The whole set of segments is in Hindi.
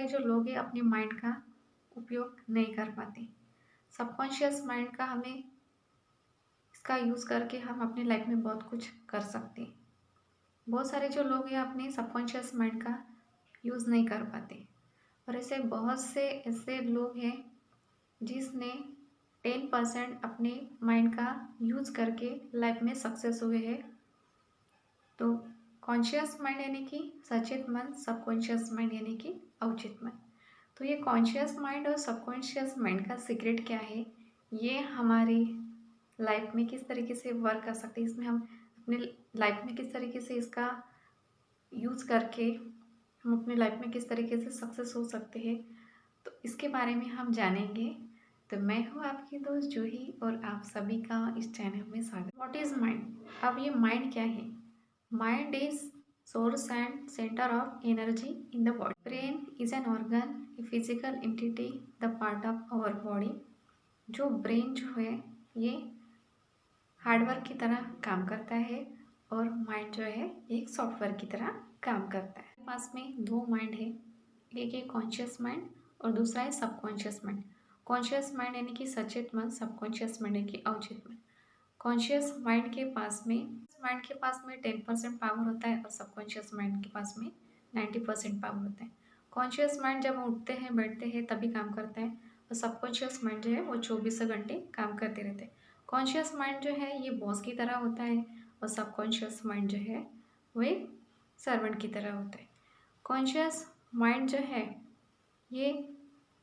सारे जो लोग हैं अपने माइंड का उपयोग नहीं कर पाते। सबकॉन्शियस माइंड का हमें इसका यूज़ करके हम अपनी लाइफ में बहुत कुछ कर सकते हैं। बहुत सारे जो लोग हैं अपने सबकॉन्शियस माइंड का यूज़ नहीं कर पाते और ऐसे बहुत से ऐसे लोग हैं जिसने 10% अपने माइंड का यूज़ करके लाइफ में सक्सेस हुए हैं। तो कॉन्शियस माइंड यानी कि सचेत मन, सबकॉन्शियस माइंड यानी कि अवचेत मन। तो ये कॉन्शियस माइंड और सबकॉन्शियस माइंड का सीक्रेट क्या है, ये हमारी लाइफ में किस तरीके से वर्क कर सकते हैं, इसमें हम अपने लाइफ में किस तरीके से इसका यूज़ करके हम अपनी लाइफ में किस तरीके से सक्सेस हो सकते हैं, तो इसके बारे में हम जानेंगे। तो मैं हूँ आपकी दोस्त जूही और आप सभी का इस चैनल में स्वागत। What is mind? अब ये माइंड क्या है? Mind is source and centre of energy in the body. Brain is an organ, a physical entity, the part of our body. जो ब्रेन जो है ये हार्डवर्क की तरह काम करता है और माइंड जो है एक सॉफ्टवेयर की तरह काम करता है। पास में दो माइंड है, एक है कॉन्शियस माइंड और दूसरा है सबकॉन्शियस माइंड। कॉन्शियस माइंड यानी कि सचेत मन, सबकॉन्शियस माइंड यानी कि अवचेत मन। कॉन्शियस माइंड के पास में 10% पावर होता है और सबकॉन्शियस माइंड के पास में 90% पावर होता है। कॉन्शियस माइंड जब हम उठते हैं बैठते हैं तभी काम करता है और सबकॉन्शियस माइंड जो है वो 24 घंटे काम करते रहते हैं। कॉन्शियस माइंड जो है ये बॉस की तरह होता है और सबकॉन्शियस माइंड जो है वो एक सर्वेंट की तरह होता है। कॉन्शियस माइंड जो है ये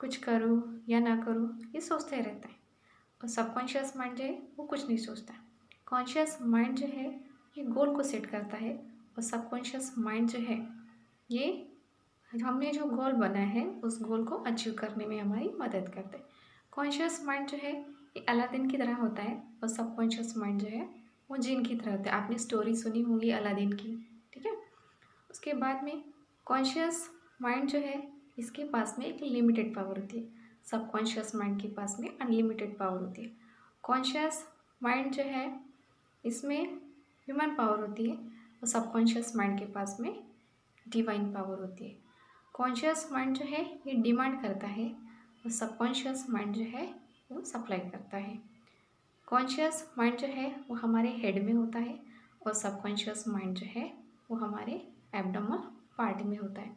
कुछ करूँ या ना करूँ ये सोचते रहता है और सबकॉन्शियस माइंड जो है वो कुछ नहीं सोचता। कॉन्शियस माइंड जो है ये गोल को सेट करता है और सबकॉन्शियस माइंड जो है ये हमने जो गोल बनाया है उस गोल को अचीव करने में हमारी मदद करता है। कॉन्शियस माइंड जो है ये अलादीन की तरह होता है और सबकॉन्शियस माइंड जो है वो जिन की तरह होता है। आपने स्टोरी सुनी होगी अलादीन की, ठीक है। उसके बाद में कॉन्शियस माइंड जो है इसके पास में एक लिमिटेड पावर होती है, सबकॉन्शियस माइंड के पास में अनलिमिटेड पावर होती है। कॉन्शियस माइंड जो है इसमें ह्यूमन पावर होती है और सबकॉन्शियस माइंड के पास में डिवाइन पावर होती है। कॉन्शियस माइंड जो है ये डिमांड करता है और सबकॉन्शियस माइंड जो है वो सप्लाई करता है। कॉन्शियस माइंड जो है वो हमारे हेड में होता है और सबकॉन्शियस माइंड जो है वो हमारे एब्डोमेनल पार्ट में होता है।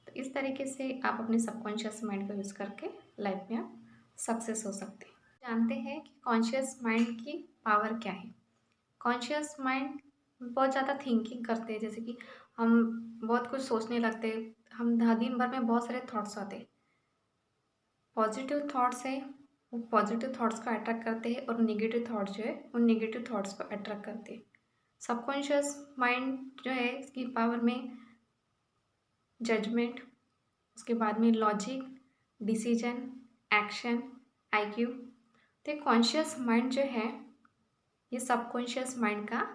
तो इस तरीके से आप अपने सबकॉन्शियस माइंड का यूज़ करके लाइफ में आप सक्सेस हो सकते हैं। जानते हैं कि कॉन्शियस माइंड की पावर क्या है। कॉन्शियस माइंड बहुत ज़्यादा थिंकिंग करते हैं, जैसे कि हम बहुत कुछ सोचने लगते हैं, हम दिन भर में बहुत सारे थॉट्स आते हैं। पॉजिटिव थॉट्स है वो पॉजिटिव थॉट्स को अट्रैक्ट करते हैं और नेगेटिव थॉट्स जो है उन नेगेटिव थॉट्स को अट्रैक्ट करते हैं। सबकॉन्शियस माइंड जो है इसकी पावर में जजमेंट, उसके बाद में लॉजिक, डिसीजन, एक्शन, आईक्यू। तो कॉन्शियस माइंड जो है ये सबकॉन्शियस माइंड का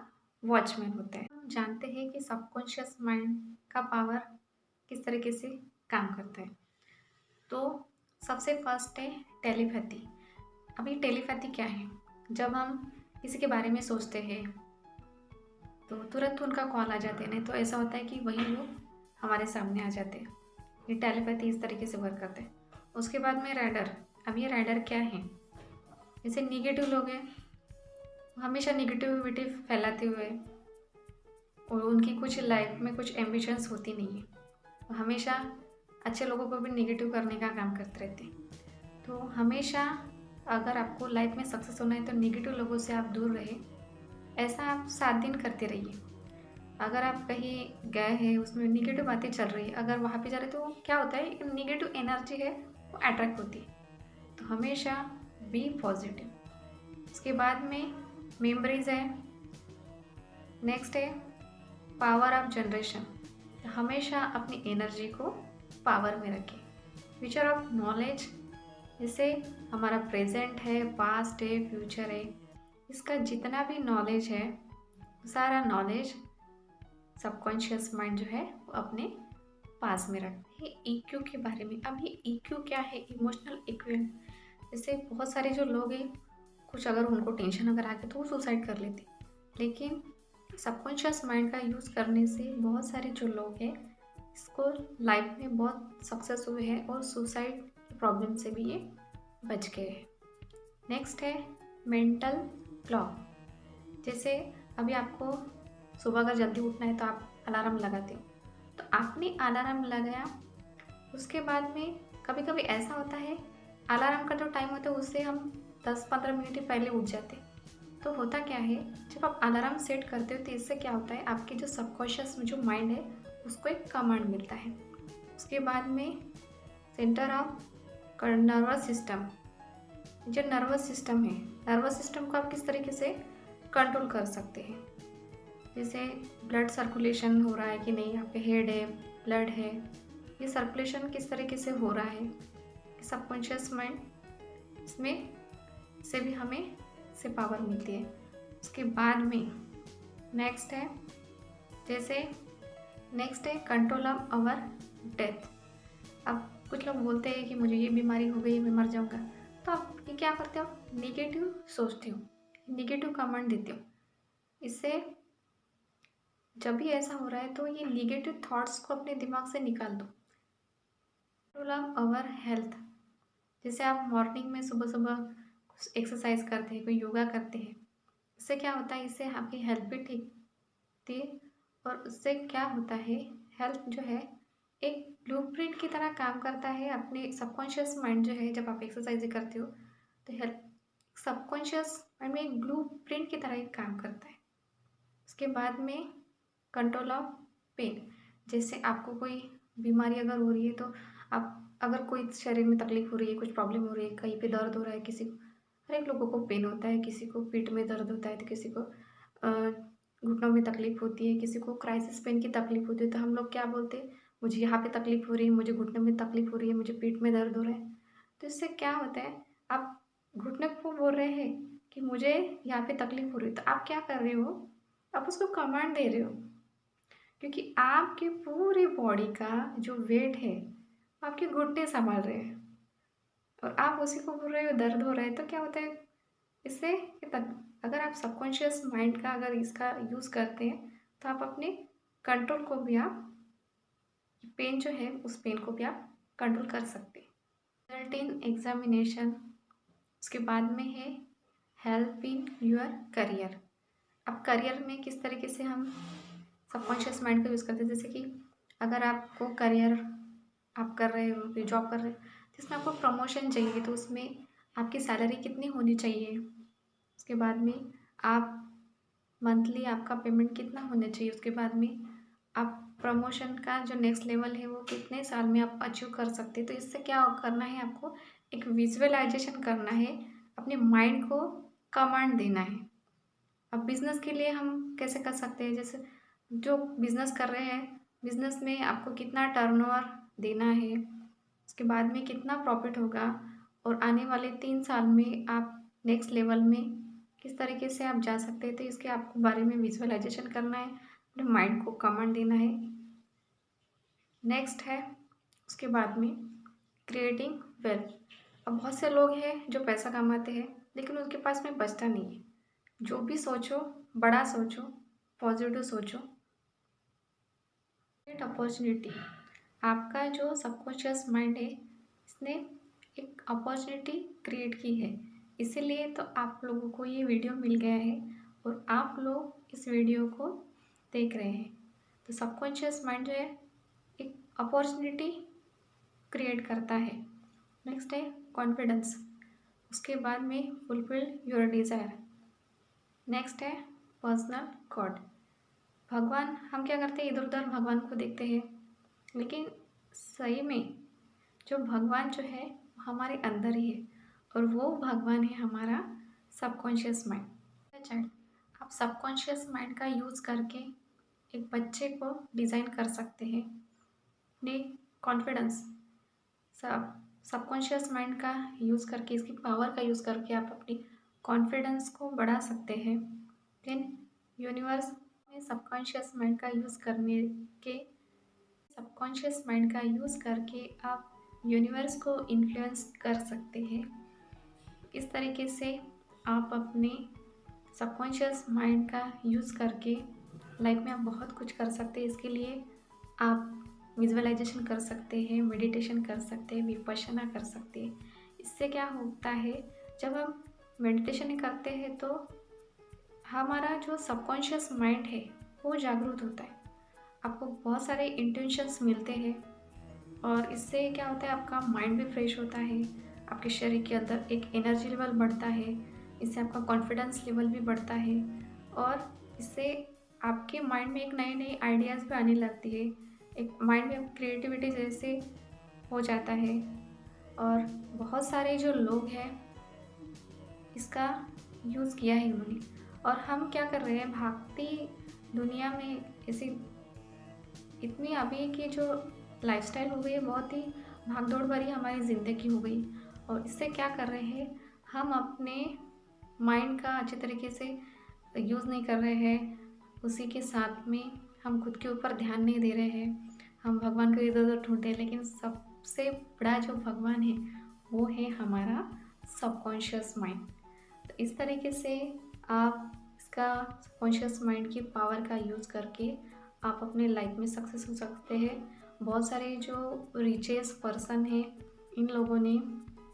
वॉचमैन होता है। हम जानते हैं कि सबकॉन्शियस माइंड का पावर किस तरीके से काम करता है। तो सबसे फर्स्ट है टेलीपैथी। अभी टेलीपैथी क्या है? जब हम किसी के बारे में सोचते हैं तो तुरंत उनका कॉल आ जाते हैं, नहीं तो ऐसा होता है कि वही लोग हमारे सामने आ जाते हैं। ये टेलीपैथी इस तरीके से वर्क करते हैं। उसके बाद में राइडर। अब ये राइडर क्या है? जैसे निगेटिव लोग हैं, हमेशा निगेटिविटी फैलाते हुए और उनकी कुछ लाइफ में कुछ एम्बिशंस होती नहीं है, वो हमेशा अच्छे लोगों को भी निगेटिव करने का काम करते रहते हैं। तो हमेशा अगर आपको लाइफ में सक्सेस होना है तो निगेटिव लोगों से आप दूर रहे। ऐसा आप 7 दिन करते रहिए। अगर आप कहीं गए हैं उसमें निगेटिव बातें चल रही है, अगर वहाँ पे जा रहे तो क्या होता है, एक निगेटिव एनर्जी है वो अट्रैक्ट होती है। तो हमेशा बी पॉजिटिव। उसके बाद में मेमोरीज है, नेक्स्ट है पावर ऑफ जनरेशन। हमेशा अपनी एनर्जी को पावर में रखें। फ्यूचर ऑफ नॉलेज, जैसे हमारा प्रेजेंट है, पास्ट है, फ्यूचर है, इसका जितना भी नॉलेज है सारा नॉलेज सबकॉन्शियस माइंड जो है वो अपने पास में रखते हैं। ईक्यू के बारे में, अब ये ईक्यू क्या है? Emotional equivalent. जैसे बहुत सारे जो लोग हैं, कुछ अगर उनको टेंशन अगर आ गया तो वो सुसाइड कर लेते, लेकिन सबकॉन्शियस माइंड का यूज़ करने से बहुत सारे जो लोग हैं इसको लाइफ में बहुत सक्सेस हुए हैं और सुसाइड प्रॉब्लम से भी ये बच गए हैं। नेक्स्ट है मेंटल क्लॉक। जैसे अभी आपको सुबह अगर जल्दी उठना है तो आप अलार्म लगाते हो, तो आपने अलार्म लगाया, उसके बाद में कभी कभी ऐसा होता है अलार्म का जो टाइम होता है उससे हम 10-15 मिनट ही पहले उठ जाते हैं। तो होता क्या है, जब आप अलार्म सेट करते हो तो इससे क्या होता है, आपके जो सबकॉन्शियस जो माइंड है उसको एक कमांड मिलता है। उसके बाद में सेंटर ऑफ नर्वस सिस्टम, जो नर्वस सिस्टम है, नर्वस सिस्टम को आप किस तरीके से कंट्रोल कर सकते हैं। जैसे ब्लड सर्कुलेशन हो रहा है कि नहीं, आपके हेड है, ब्लड है, ये सर्कुलेशन किस तरीके से हो रहा है, सबकॉन्शियस माइंड इसमें से भी हमें से पावर मिलती है। उसके बाद में नेक्स्ट है, जैसे नेक्स्ट है कंट्रोल ऑफ आवर डेथ। अब कुछ लोग बोलते हैं कि मुझे ये बीमारी हो गई, मैं मर जाऊंगा, तो आप ये क्या करते हो, निगेटिव सोचते हो, निगेटिव कमांड देते हो। इससे जब भी ऐसा हो रहा है तो ये निगेटिव थॉट्स को अपने दिमाग से निकाल दो। कंट्रोल ऑफ आवर हेल्थ, जैसे आप मॉर्निंग में सुबह सुबह कुछ एक्सरसाइज करते हैं, कोई योगा करते हैं, इससे क्या होता है, इससे आपकी हेल्थ भी ठीक होती है। और उससे क्या होता है, हेल्थ जो है एक ब्लूप्रिंट की तरह काम करता है अपने सबकॉन्शियस माइंड जो है। जब आप एक्सरसाइज करते हो तो हेल्थ सबकॉन्शियस माइंड में एक ब्लूप्रिंट की तरह एक काम करता है। उसके बाद में कंट्रोल ऑफ पेन, जैसे आपको कोई बीमारी अगर हो रही है तो आप अगर कोई शरीर में तकलीफ हो रही है, कुछ प्रॉब्लम हो रही है, कहीं पे दर्द हो रहा है, किसी को, हर एक लोगों को पेन होता है, किसी को पीठ में दर्द होता है तो किसी को घुटनों में तकलीफ होती है, किसी को क्राइसिस पेन की तकलीफ होती है। तो हम लोग क्या बोलते हैं, मुझे यहाँ पे तकलीफ हो रही है, मुझे घुटनों में तकलीफ हो रही है, मुझे पीठ में दर्द हो रहा है। तो इससे क्या होता है, आप घुटने को बोल रहे हैं कि मुझे यहाँ पे तकलीफ हो रही है, तो आप क्या कर रहे हो, आप उसको कमांड दे रहे हो, क्योंकि आपके पूरी बॉडी का जो वेट है आपके घुटने संभाल रहे हैं और आप उसी को बोल रहे हो दर्द हो रहा है। तो क्या होता है, इससे अगर आप सबकॉन्शियस माइंड का अगर इसका यूज़ करते हैं तो आप अपने कंट्रोल को भी, आप पेन जो है उस पेन को भी आप कंट्रोल कर सकते हैं। रिजल्ट इन एग्जामिनेशन, उसके बाद में है हेल्प इन योर करियर। अब करियर में किस तरीके से हम सबकॉन्शियस माइंड का यूज़ करते हैं, जैसे कि अगर आपको करियर आप कर रहे हो, कोई जॉब कर रहे हो जिसमें आपको प्रमोशन चाहिए, तो उसमें आपकी सैलरी कितनी होनी चाहिए। उसके बाद में आप मंथली आपका पेमेंट कितना होना चाहिए। उसके बाद में आप प्रमोशन का जो नेक्स्ट लेवल है वो कितने साल में आप अचीव कर सकते हैं। तो इससे क्या करना है, आपको एक विजुअलाइजेशन करना है, अपने माइंड को कमांड देना है। अब बिजनेस के लिए हम कैसे कर सकते हैं, जैसे जो बिजनेस कर रहे हैं, बिजनेस में आपको कितना टर्नओवर देना है, उसके बाद में कितना प्रॉफिट होगा, और आने वाले 3 साल में आप नेक्स्ट लेवल में किस तरीके से आप जा सकते हैं। तो इसके आपको बारे में विजुअलाइजेशन करना है, अपने माइंड को कमांड देना है। नेक्स्ट है उसके बाद में क्रिएटिंग वेल्थ। अब बहुत से लोग हैं जो पैसा कमाते हैं लेकिन उनके पास में बचता नहीं है। जो भी सोचो, बड़ा सोचो, पॉजिटिव सोचो, ग्रेट अपॉर्चुनिटी। आपका जो सबकॉन्शियस माइंड है इसने एक अपॉर्चुनिटी क्रिएट की है, इसीलिए तो आप लोगों को ये वीडियो मिल गया है और आप लोग इस वीडियो को देख रहे हैं। तो सबकॉन्शियस माइंड जो है एक अपॉर्चुनिटी क्रिएट करता है। नेक्स्ट है कॉन्फिडेंस, उसके बाद में फुलफिल योर डिज़ायर। नेक्स्ट है पर्सनल गॉड। भगवान, हम क्या करते हैं, इधर उधर भगवान को देखते हैं, लेकिन सही में जो भगवान जो है वो हमारे अंदर ही है, और वो भगवान है हमारा सबकॉन्शियस माइंड। चाइल्ड, आप सबकॉन्शियस माइंड का यूज़ करके एक बच्चे को डिज़ाइन कर सकते हैं। अपने कॉन्फिडेंस, सबकॉन्शियस माइंड का यूज़ करके, इसकी पावर का यूज़ करके आप अपनी कॉन्फिडेंस को बढ़ा सकते हैं। देन यूनिवर्स में सबकॉन्शियस माइंड का यूज़ करने के, सबकॉन्शियस माइंड का यूज़ करके आप यूनिवर्स को इन्फ्लुएंस कर सकते हैं। इस तरीके से आप अपने सबकॉन्शियस माइंड का यूज़ करके लाइफ में आप बहुत कुछ कर सकते हैं। इसके लिए आप विजुअलाइजेशन कर सकते हैं, मेडिटेशन कर सकते हैं, विपश्यना कर सकते हैं। इससे क्या होता है, जब हम मेडिटेशन करते हैं तो हमारा जो सबकॉन्शियस माइंड है वो जागरूक होता है। आपको बहुत सारे इंटेंशंस मिलते हैं और इससे क्या होता है, आपका माइंड भी फ्रेश होता है, आपके शरीर के अंदर एक एनर्जी लेवल बढ़ता है, इससे आपका कॉन्फिडेंस लेवल भी बढ़ता है और इससे आपके माइंड में एक नए नए आइडियाज़ भी आने लगती है। एक माइंड में क्रिएटिविटी जैसे हो जाता है। और बहुत सारे जो लोग हैं इसका यूज़ किया है उन्होंने। और हम क्या कर रहे हैं, भागती दुनिया में ऐसी इतनी अभी की जो लाइफस्टाइल हो गई है, बहुत ही भागदौड़ भरी हमारी ज़िंदगी हो गई। और इससे क्या कर रहे हैं, हम अपने माइंड का अच्छे तरीके से यूज़ नहीं कर रहे हैं। उसी के साथ में हम खुद के ऊपर ध्यान नहीं दे रहे हैं। हम भगवान को इधर उधर ढूंढते हैं, लेकिन सबसे बड़ा जो भगवान है वो है हमारा सबकॉन्शियस माइंड। तो इस तरीके से आप इसका सबकॉन्शियस माइंड की पावर का यूज़ करके आप अपने लाइफ में सक्सेस हो सकते हैं। बहुत सारे जो रिचेस्ट पर्सन हैं, इन लोगों ने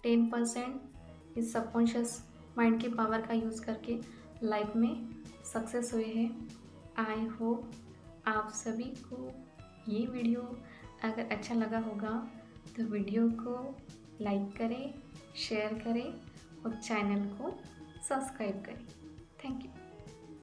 10% इस सबकॉन्शियस माइंड की पावर का यूज़ करके लाइफ में सक्सेस हुए हैं। आई होप आप सभी को ये वीडियो अगर अच्छा लगा होगा तो वीडियो को लाइक करें, शेयर करें और चैनल को सब्सक्राइब करें। Thank you.